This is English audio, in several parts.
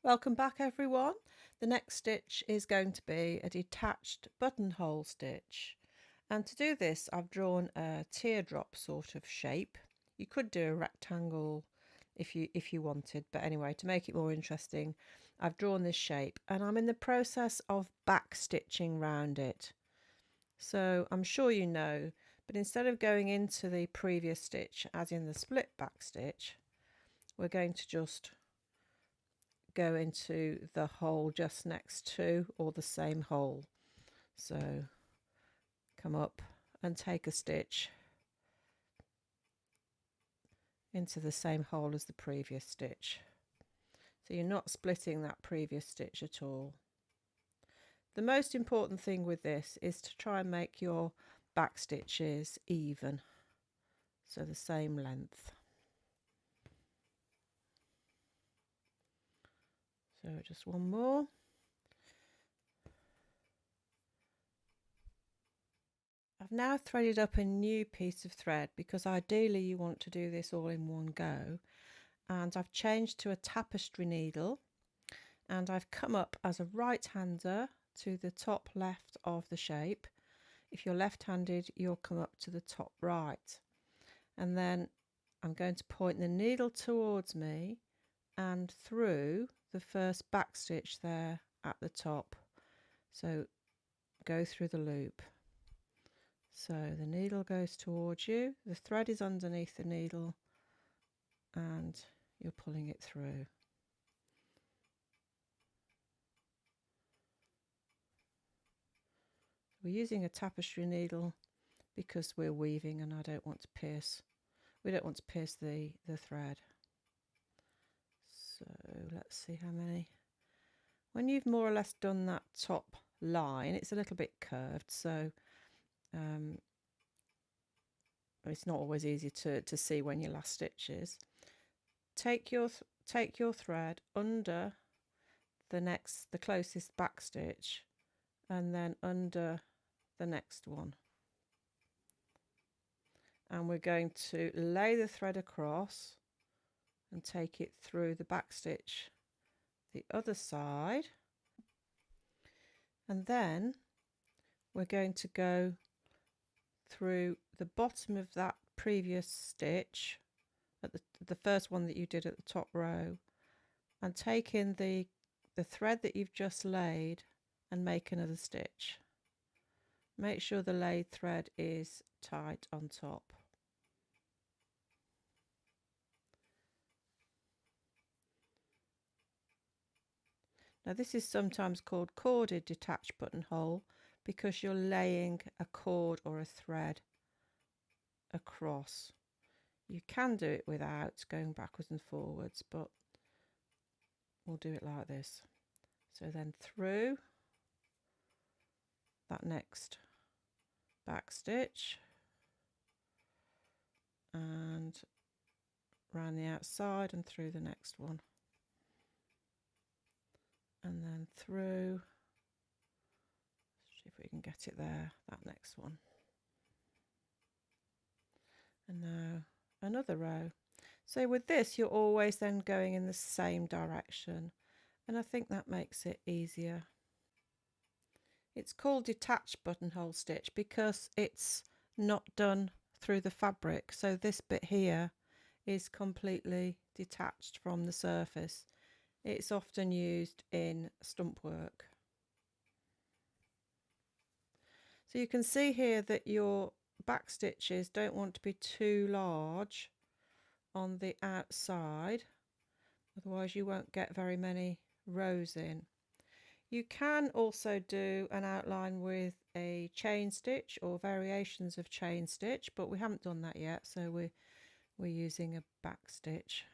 Welcome back everyone. The next stitch is going to be a detached buttonhole stitch, and to do this I've drawn a teardrop sort of shape. You could do a rectangle if you wanted, but anyway, to make it more interesting, I've drawn this shape and I'm in the process of back stitching round it. So I'm sure you know, but instead of going into the previous stitch as in the split back stitch, we're going to just go into the hole just next to or the same hole. So come up and take a stitch into the same hole as the previous stitch. So you're not splitting that previous stitch at all. The most important thing with this is to try and make your back stitches even, so the same length. So just one more. I've now threaded up a new piece of thread because ideally you want to do this all in one go, and I've changed to a tapestry needle, and I've come up as a right-hander to the top left of the shape. If you're left-handed, you'll come up to the top right, and then I'm going to point the needle towards me and through the first back stitch there at the top. So go through the loop. So the needle goes towards you, the thread is underneath the needle, and you're pulling it through. We're using a tapestry needle because we're weaving and I don't want to pierce, we don't want to pierce the thread. So let's see how many. When you've more or less done that top line, it's a little bit curved, so it's not always easy to see when your last stitch is. Take your thread under the closest back stitch, and then under the next one, and we're going to lay the thread across and take it through the back stitch the other side, and then we're going to go through the bottom of that previous stitch at the first one that you did at the top row, and take in the thread that you've just laid and make another stitch. Make sure the laid thread is tight on top. Now this is sometimes called corded detached buttonhole because you're laying a cord or a thread across. You can do it without going backwards and forwards, but we'll do it like this. So then through that next back stitch and round the outside and through the next one, and then through, see if we can get it there, that next one, and now another row. So with this you're always then going in the same direction, and I think that makes it easier. It's called detached buttonhole stitch because it's not done through the fabric, so this bit here is completely detached from the surface. It's often used in stump work. So you can see here that your back stitches don't want to be too large on the outside, otherwise you won't get very many rows in. You can also do an outline with a chain stitch or variations of chain stitch, but we haven't done that yet, so we're using a back stitch.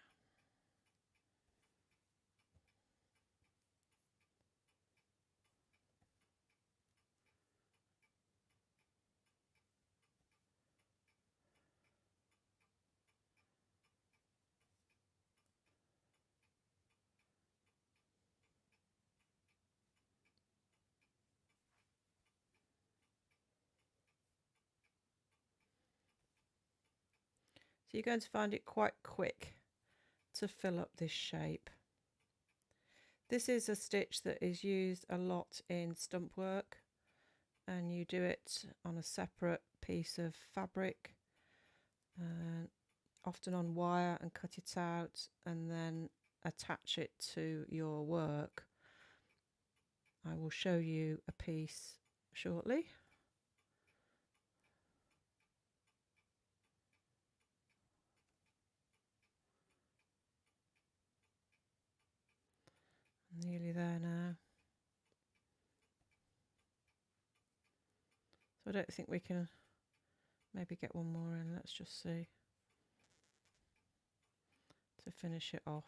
So you're going to find it quite quick to fill up this shape. This is a stitch that is used a lot in stump work, and you do it on a separate piece of fabric, often on wire, and cut it out and then attach it to your work. I will show you a piece shortly. Nearly there now. So I don't think we can maybe get one more in. Let's just see to finish it off.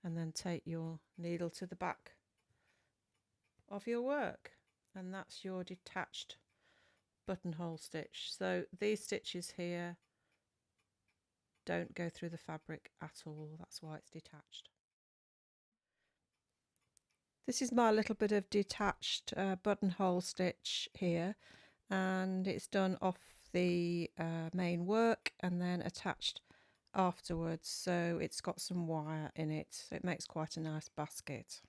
And then take your needle to the back of your work, and that's your detached buttonhole stitch. So these stitches here don't go through the fabric at all. That's why it's detached. This is my little bit of detached buttonhole stitch here, and it's done off the main work and then attached afterwards, so it's got some wire in it, so it makes quite a nice basket.